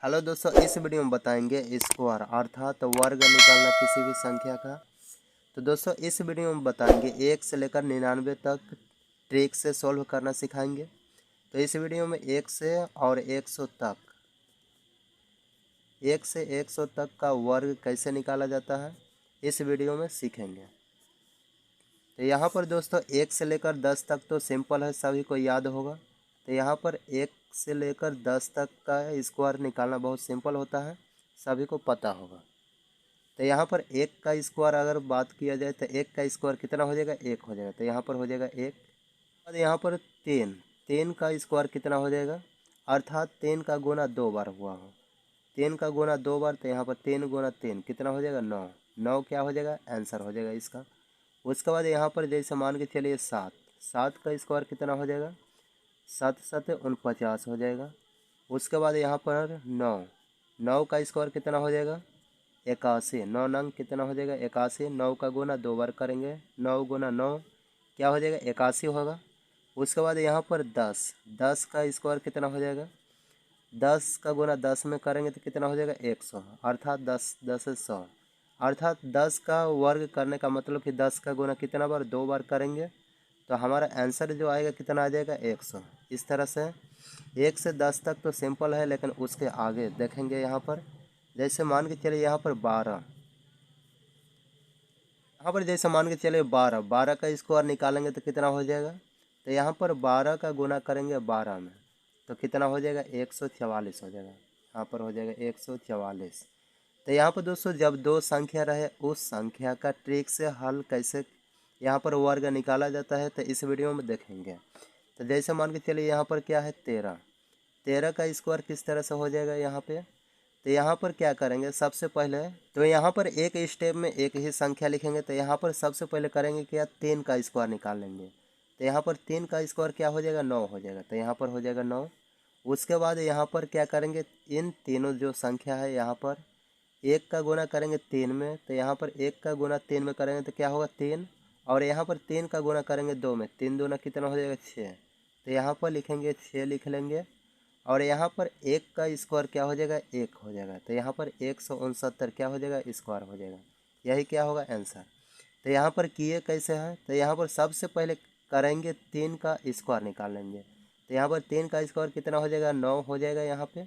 Hello दोस्तों, इस video में बताएंगे स्क्वायर अर्थात वर्ग निकालना किसी भी संख्या का। तो दोस्तों इस वीडियो में बताएंगे 1 से लेकर 99 तक ट्रिक से सॉल्व करना सिखाएंगे। तो इस वीडियो में 1 से और 100 तक 1 से 100 तक का वर्ग कैसे निकाला जाता है इस वीडियो में सीखेंगे। तो यहाँ पर दोस्तों 1 से लेकर 10 तक तो सिंपल है, सभी को याद होगा। तो यहाँ पर 1 से लेकर 10 तक का स्क्वायर निकालना बहुत सिंपल होता है, सभी को पता होगा। तो यहाँ पर 1 का स्क्वायर अगर बात किया जाए तो 1 का स्क्वायर कितना हो जाएगा, 1 हो जाएगा। तो यहाँ पर हो जाएगा 1। और यहाँ पर 3 का स्क्वायर कितना हो जाएगा, अर्थात 3 का गुना 2 बार हुआ हो। 3 का गुना 2 बार, तो यहाँ पर 3 गुना 3 कितना हो जाएगा, 9। 9 क्या हो जाएगा, आंसर हो जाएगा इसका। उसके बाद यहाँ पर जैसे मान के चलिए 7। 7 का स्क्वायर कितना हो जाएगा, 7 7 49 हो जाएगा। उसके बाद यहाँ पर 9। 9 का स्क्वायर कितना हो जाएगा, 81। 9 नंग कितना हो जाएगा, 81। 9 का गुना 2 बार करेंगे, 9 गुना 9 क्या हो जाएगा, 81 होगा। उसके बाद यहाँ पर 10। 10 का स्क्वायर कितना हो जाएगा, 10 का गुना 10 में करेंगे तो कितना हो जाएगा, 100। अर्थात 10 10 से 100, अर्थात 10 का वर्ग करने का मतलब कि 10 का गुना कितना बार, 2 बार करेंगे तो हमारा आंसर जो आएगा कितना आ जाएगा, 100। इस तरह से 1 से 10 तक तो सिंपल है, लेकिन उसके आगे देखेंगे यहाँ पर। जैसे मान के चलिए यहाँ पर 12। यहाँ पर जैसे मान के चलिए 12। 12 का स्क्वायर निकालेंगे तो कितना हो जाएगा, तो यहाँ पर 12 का गुना करेंगे 12 में तो कितना हो जाएगा, 144 हो जाएगा। यहाँ पर हो जाएगा 144। तो यहाँ पर दोस्तों जब दो संख्या रहे उस संख्या का ट्रिक से हल कैसे यहाँ पर वर्ग निकाला जाता है तो इस वीडियो में देखेंगे। तो जैसे मान के चलिए यहाँ पर क्या है, 13। 13 का स्क्वायर किस तरह से हो जाएगा यहाँ पे, तो यहाँ पर क्या करेंगे सबसे पहले, तो यहाँ पर एक स्टेप में एक ही संख्या लिखेंगे। तो यहाँ पर सबसे पहले करेंगे क्या, 3 का स्क्वायर निकाल लेंगे। तो यहाँ पर 3 का स्क्वायर क्या हो जाएगा, 9 हो जाएगा। तो यहाँ पर हो जाएगा 9। उसके बाद यहाँ पर क्या करेंगे, इन तीनों जो संख्या है यहाँ पर 1 का गुना करेंगे 3 में। तो यहाँ पर 1 का गुना 3 में करेंगे तो क्या होगा, 3। और यहाँ पर 3 का गुना करेंगे 2 में, 3 दूना कितना हो जाएगा, 6। तो यहाँ पर लिखेंगे 6 लिख लेंगे। और यहाँ पर 1 का स्क्वायर क्या हो जाएगा, 1 हो जाएगा। तो यहाँ पर 169 क्या हो जाएगा, स्क्वायर हो जाएगा। यही क्या होगा, आंसर। तो यहाँ पर किए कैसे हैं, तो यहाँ पर सबसे पहले करेंगे 3 का स्क्वायर निकाल लेंगे। तो यहाँ पर 3 का स्क्वायर कितना हो जाएगा, 9 हो जाएगा यहाँ पे।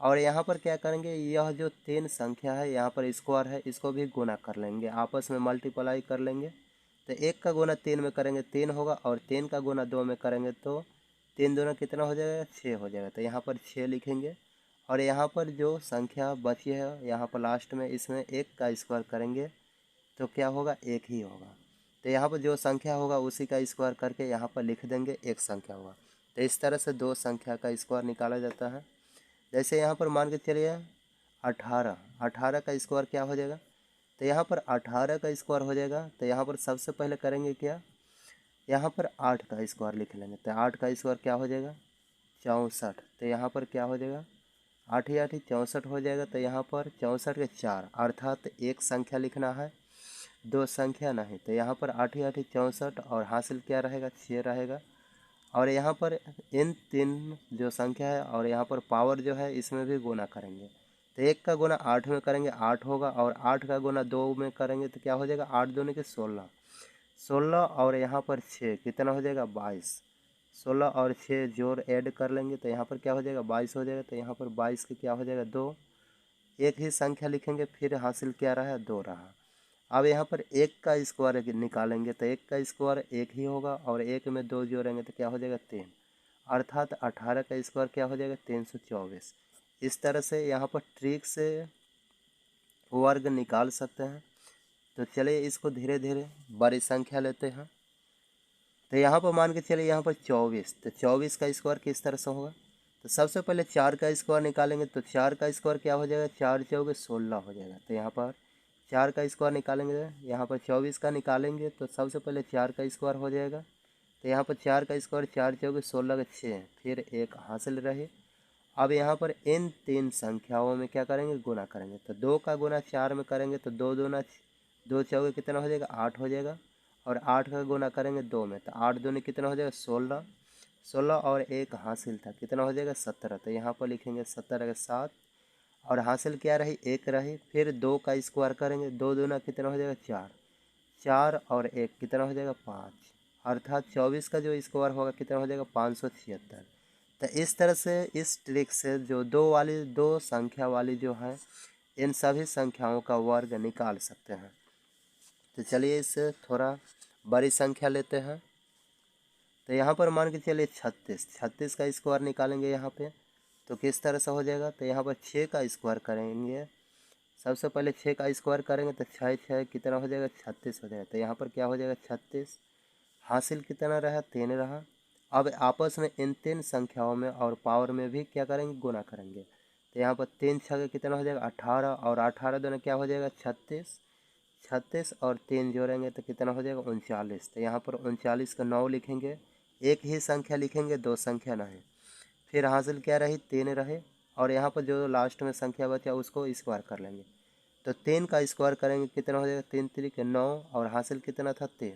और यहाँ पर क्या करेंगे, यह जो 3 संख्या है यहाँ पर स्क्वायर है, इसको भी गुना कर लेंगे, आपस में मल्टीप्लाई कर लेंगे। तो 1 का गुना 3 में करेंगे 3 होगा, और 3 का गुना 2 में करेंगे तो 3 दूना कितना हो जाएगा, 6 हो जाएगा। तो यहाँ पर 6 लिखेंगे। और यहाँ पर जो संख्या बची है यहाँ पर लास्ट में, इसमें 1 का स्क्वायर करेंगे तो क्या होगा, 1 ही होगा। तो यहाँ पर जो संख्या होगा उसी का स्क्वायर करके यहाँ पर लिख देंगे, एक संख्या होगा। तो इस तरह से दो संख्या का स्क्वायर निकाला जाता है। जैसे यहाँ पर मान के चलिए 18। 18 का स्क्वायर क्या हो जाएगा, तो यहाँ पर 18 का स्क्वायर हो जाएगा। तो यहाँ पर सबसे पहले करेंगे क्या, यहाँ पर 8 का स्क्वायर लिख लेंगे। तो 8 का स्क्वायर क्या हो जाएगा, 64। तो यहाँ पर क्या हो जाएगा, 8 8 64 हो जाएगा। तो यहाँ पर 64 के 4, अर्थात एक संख्या लिखना है, दो संख्या नहीं। तो यहाँ पर 8 8 64 और हासिल क्या रहेगा, 6 रहेगा। और यहाँ पर इन तीन जो संख्या है और यहाँ पर पावर जो है इसमें भी गुना करेंगे। तो 1 का गुना 8 में करेंगे 8 होगा, और 8 का गुना 2 में करेंगे तो क्या हो जाएगा, 8 दूनी के 16। 16 और यहाँ पर 6 कितना हो जाएगा, 22। 16 और 6 जोड़ ऐड कर लेंगे तो यहाँ पर क्या हो जाएगा, 22 हो जाएगा। तो यहाँ पर 22 के क्या हो जाएगा, 2। एक ही संख्या लिखेंगे, फिर हासिल क्या रहा, 2 रहा। अब यहाँ पर 1 का स्क्वायर निकालेंगे तो 1 का स्क्वायर 1 ही होगा, और 1 में 2 जोड़ेंगे तो क्या हो जाएगा, 3। अर्थात 18 का स्क्वायर क्या हो जाएगा, 324। इस तरह से यहाँ पर ट्रिक से वर्ग निकाल सकते हैं। तो चलिए इसको धीरे धीरे बड़ी संख्या लेते हैं। तो यहाँ पर मान के चलिए यहाँ पर 24। तो 24 का स्क्वायर किस तरह से होगा, तो सबसे पहले 4 का स्क्वायर निकालेंगे। तो 4 का स्क्वायर क्या हो जाएगा, 4 चौके 16 हो जाएगा। तो यहाँ पर 4 का स्क्वायर निकालेंगे, यहाँ पर 24 का निकालेंगे तो सबसे पहले 4 का स्क्वायर हो जाएगा। तो यहाँ पर 4 का स्क्वायर 4 चौके 16 के 6, फिर एक हासिल रहे। अब यहाँ पर इन तीन संख्याओं में क्या करेंगे, गुना करेंगे। तो 2 का गुना 4 में करेंगे तो 2 दूना 2 चौके कितना हो जाएगा, 8 हो जाएगा। और 8 का गुना करेंगे 2 में तो 8 दूनी कितना हो जाएगा, 16। 16 और एक हासिल था, कितना हो जाएगा, 17। तो यहाँ पर लिखेंगे 17 के 7। और हासिल क्या रही, 1 रही। फिर 2 का स्क्वायर करेंगे, 2 दूना कितना हो जाएगा 4, 4 और 1 कितना हो जाएगा 5, अर्थात 24 का जो स्क्वायर होगा कितना हो जाएगा 576। तो इस तरह से इस ट्रिक से जो दो संख्या वाली जो है इन सभी संख्याओं का वर्ग निकाल सकते हैं। तो चलिए इससे थोड़ा बड़ी संख्या लेते हैं। तो यहाँ पर मान के चलिए 36 का स्क्वायर निकालेंगे यहाँ पे, तो किस तरह से हो जाएगा। तो यहाँ पर 6 का स्क्वायर करेंगे, सबसे पहले 6 का स्क्वायर करेंगे तो 6 6 कितना हो जाएगा 36 हो जाएगा। तो यहाँ पर क्या हो जाएगा 36, हासिल कितना रहा 3 रहा। अब आपस में इन 3 संख्याओं में और पावर में भी क्या करेंगे, गुना करेंगे। तो यहाँ पर 3 6 कितना हो जाएगा 18, और 18 दोनों क्या हो जाएगा 36, 36 और 3 जोड़ेंगे तो कितना हो जाएगा 39। तो यहाँ पर 39 का 9 लिखेंगे, एक ही संख्या लिखेंगे, दो संख्या नहीं। फिर हासिल क्या रही 3 रहे, और यहाँ पर जो लास्ट में संख्या बचा उसको स्क्वायर कर लेंगे। तो 3 का स्क्वायर करेंगे कितना हो जाएगा 3 3 के 9, और हासिल कितना था 3,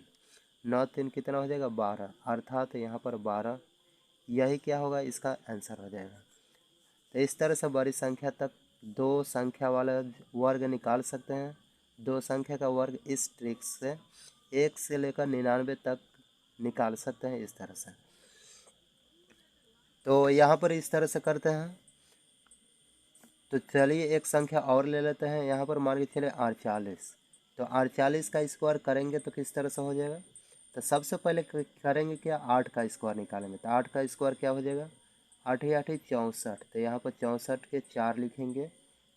9 3 कितना हो जाएगा 12, अर्थात यहाँ पर 12, यही क्या होगा इसका आंसर हो जाएगा। तो इस तरह से बड़ी संख्या तक दो संख्या वाला वर्ग निकाल सकते हैं। दो संख्या का वर्ग इस ट्रिक से 1 से लेकर 99 तक निकाल सकते हैं इस तरह से। तो यहाँ पर इस तरह से करते हैं। तो चलिए एक संख्या और ले लेते हैं, यहाँ पर मान के चले 48। तो 48 का स्क्वायर करेंगे तो किस तरह से हो जाएगा। तो सबसे पहले करेंगे क्या, 8 का स्क्वायर निकालेंगे। तो 8 का स्क्वायर क्या हो जाएगा, 8 8 64। तो यहाँ पर 64 के 4 लिखेंगे,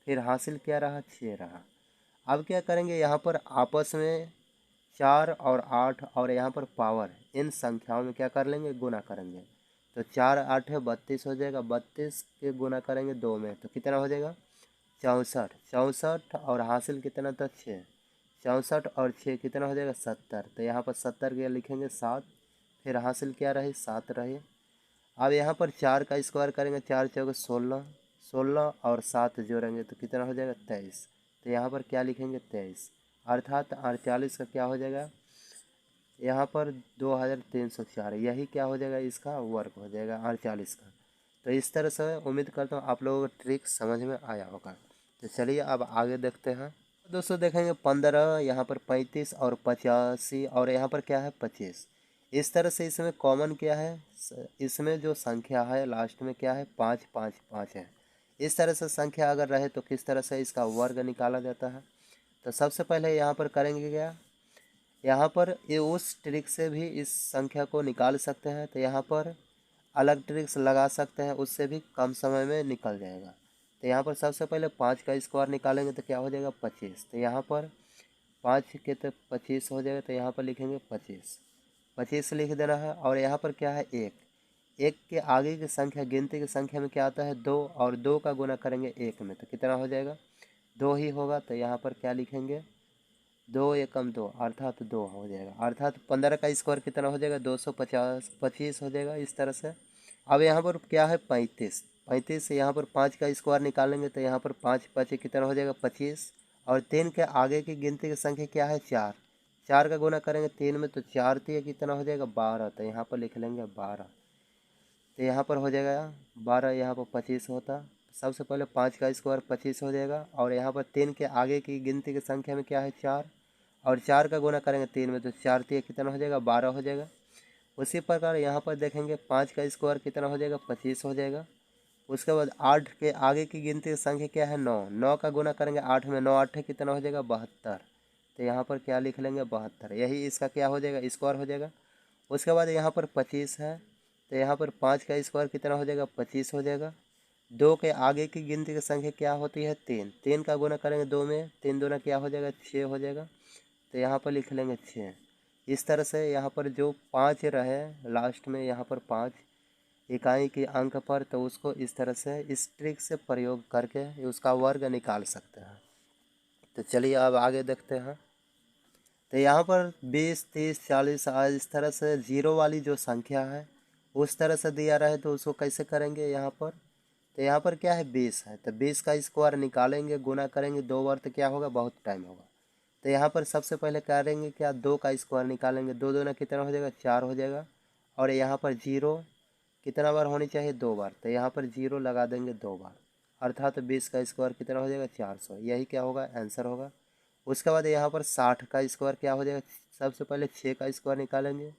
फिर हासिल क्या रहा 6 रहा। अब क्या करेंगे, यहाँ पर आपस में 4 और 8 और यहाँ पर पावर, इन संख्याओं में क्या कर लेंगे, गुना करेंगे। तो 4 8 है 32 हो जाएगा, 32 के गुना करेंगे 2 में तो कितना हो जाएगा 64, 64 और हासिल कितना था 6, 64 और 6 कितना हो जाएगा 70। तो यहाँ पर 70 के लिखेंगे 7, फिर हासिल क्या रही 7 रही। अब यहाँ पर 4 का स्क्वायर करेंगे, 4 चौके 16, 16 और 7 जोड़ेंगे तो कितना हो जाएगा 23। तो यहाँ पर क्या लिखेंगे 23, अर्थात 48 का क्या हो जाएगा यहाँ पर 2304, यही क्या हो जाएगा इसका वर्ग हो जाएगा 48 का। तो इस तरह से उम्मीद करता हूँ आप लोगों को ट्रिक समझ में आया होगा। तो चलिए अब आगे देखते हैं। दोस्तों देखेंगे 15, यहाँ पर 35 और 85, और यहाँ पर क्या है 25। इस तरह से इसमें कॉमन क्या है, इसमें जो संख्या है लास्ट में क्या है 5 5 5 है। इस तरह से संख्या अगर रहे तो किस तरह से इसका वर्ग निकाला जाता है। तो सबसे पहले यहाँ पर करेंगे क्या, यहाँ पर ये उस ट्रिक से भी इस संख्या को निकाल सकते हैं। तो यहाँ पर अलग ट्रिक्स लगा सकते हैं, उससे भी कम समय में निकल जाएगा। तो यहाँ पर सबसे पहले 5 का स्क्वायर निकालेंगे तो क्या हो जाएगा 25। तो यहाँ पर 5 के तो 25 हो जाएगा, तो यहाँ पर लिखेंगे 25, 25 लिख देना है। और यहाँ पर क्या है 1, 1 के आगे की संख्या गिनती की संख्या में क्या आता है 2, और 2 का गुना करेंगे 1 में तो कितना हो जाएगा 2 ही होगा। तो यहाँ पर क्या लिखेंगे 2 एकम 2, अर्थात 2 हो जाएगा। अर्थात 15 का स्क्वायर कितना हो जाएगा 250 25 हो जाएगा इस तरह से। अब यहाँ पर क्या है 35, 35 से यहाँ पर 5 का स्क्वायर निकालेंगे तो यहाँ पर 5 5 कितना हो जाएगा 25, और 3 के आगे की गिनती की संख्या क्या है 4, 4 का गुना करेंगे 3 में तो 4 3 कितना हो जाएगा 12। तो यहाँ पर लिख लेंगे 12। तो यहाँ पर हो जाएगा 12, यहाँ पर 25 होता। सबसे पहले 5 का स्क्वायर 25 हो जाएगा, और यहाँ पर 3 के आगे की गिनती की संख्या में क्या है 4, और 4 का गुना करेंगे 3 में तो 4 3 कितना हो जाएगा 12 हो जाएगा। उसी प्रकार यहाँ पर देखेंगे 5 का स्क्वायर कितना हो जाएगा 25 हो जाएगा। उसके बाद 8 के आगे की गिनती की संख्या क्या है 9, 9 का गुना करेंगे 8 में, 9 8 कितना हो जाएगा 72। तो यहाँ पर क्या लिख लेंगे 72, यही इसका क्या हो जाएगा स्क्वायर हो जाएगा। उसके बाद यहाँ पर 25 है, तो यहाँ पर 5 का स्क्वायर कितना हो जाएगा 25 हो जाएगा। 2 के आगे की गिनती की संख्या क्या होती है 3, 3 का गुना करेंगे 2 में, 3 दूना क्या हो जाएगा 6 हो जाएगा। तो यहाँ पर लिख लेंगे 6। इस तरह से यहाँ पर जो 5 रहे लास्ट में, यहाँ पर 5 इकाई के अंक पर, तो उसको इस तरह से इस ट्रिक से प्रयोग करके उसका वर्ग निकाल सकते हैं। तो चलिए अब आगे देखते हैं। तो यहाँ पर 20 30 40 आज इस तरह से जीरो वाली जो संख्या है उस तरह से दिया रहे तो उसको कैसे करेंगे यहाँ पर। तो यहाँ पर क्या है 20 है, तो 20 का स्क्वायर निकालेंगे, गुना करेंगे 2 बार तो क्या होगा बहुत टाइम होगा। तो यहाँ पर सबसे पहले करेंगे क्या 2 का स्क्वायर निकालेंगे, 2 दूना कितना हो जाएगा 4 हो जाएगा। और यहाँ पर जीरो कितना बार होनी चाहिए 2 बार, तो यहाँ पर जीरो लगा देंगे 2 बार। अर्थात 20 का स्क्वायर कितना हो जाएगा 400। यही क्या होगा आंसर होगा। उसके बाद यहाँ पर 60 का स्क्वायर क्या हो जाएगा, सबसे पहले 6 का स्क्वायर निकालेंगे।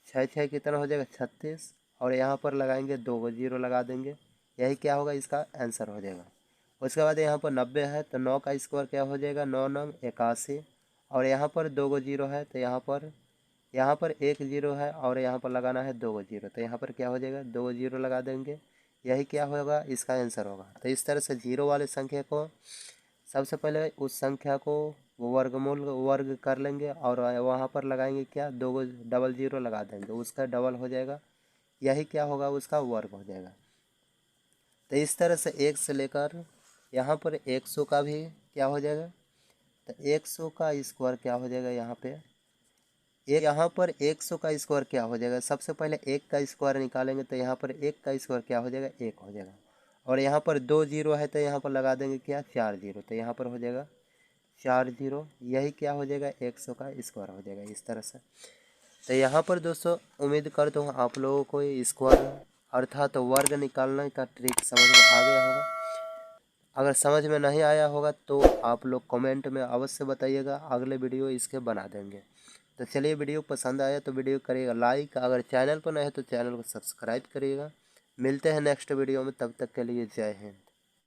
6 6 कितना हो जाएगा 36, और यहाँ पर लगाएंगे 2 जीरो लगा देंगे। यही क्या होगा इसका आंसर हो जाएगा। उसके बाद यहाँ पर 90 है तो 9 का स्क्वायर क्या हो जाएगा 9 9 81, और यहाँ पर 2 जीरो है तो यहाँ पर 1 जीरो है और यहाँ पर लगाना है 2 जीरो, तो यहाँ पर क्या हो जाएगा 2 जीरो लगा देंगे। यही क्या होगा इसका आंसर होगा। तो इस तरह से जीरो वाले संख्या को सबसे पहले उस संख्या को वर्ग कर लेंगे और वहाँ पर लगाएंगे क्या 2 डबल जीरो लगा देंगे, उसका डबल हो जाएगा। यही क्या होगा उसका वर्ग हो जाएगा। तो इस तरह से 1 से लेकर यहाँ पर 100 का भी क्या हो जाएगा, तो 100 का स्क्वायर क्या हो जाएगा यहाँ पर 100 का स्क्वायर क्या हो जाएगा, सबसे पहले 1 का स्क्वायर निकालेंगे तो यहाँ पर 1 का स्क्वायर क्या हो जाएगा 1 हो जाएगा, और यहाँ पर 2 जीरो है तो यहाँ पर लगा देंगे क्या 4 जीरो, तो यहाँ पर हो जाएगा 4 जीरो। यही क्या हो जाएगा 100 का स्क्वायर हो जाएगा इस तरह से। तो यहाँ पर दोस्तों उम्मीद करता हूँ आप लोगों को स्क्वायर अर्थात वर्ग निकालने का ट्रिक समझ में आ गया होगा। अगर समझ में नहीं आया होगा तो आप लोग कमेंट में अवश्य बताइएगा, अगले वीडियो इसके बना देंगे। तो चलिए वीडियो पसंद आया तो वीडियो करिएगा लाइक, अगर चैनल पर नए हैं तो चैनल को सब्सक्राइब करिएगा। मिलते हैं नेक्स्ट वीडियो में, तब तक के लिए जय हिंद।